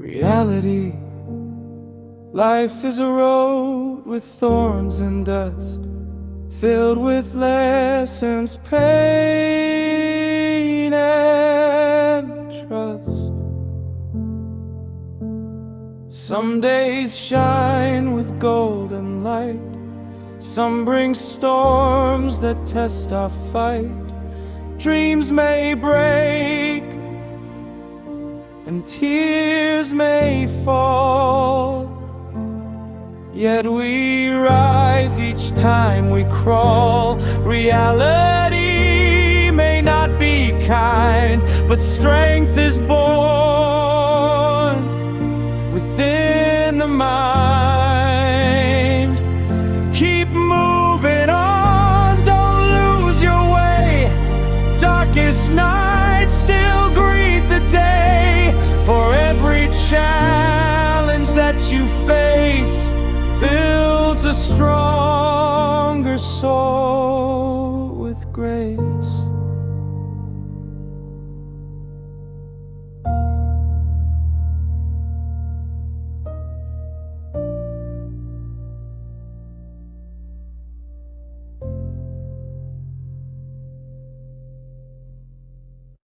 Reality. Life is a road with thorns and dust, filled with lessons, pain and trust. Some days shine with golden light, some bring storms that test our fight. Dreams may break and tears may fall, yet we rise each time we crawl. Reality may not be kind, but strength is born within the mind. Keep moving on, don't lose your way. Darkest nights still greet the day. For every challenge that you face builds a stronger soul with grace.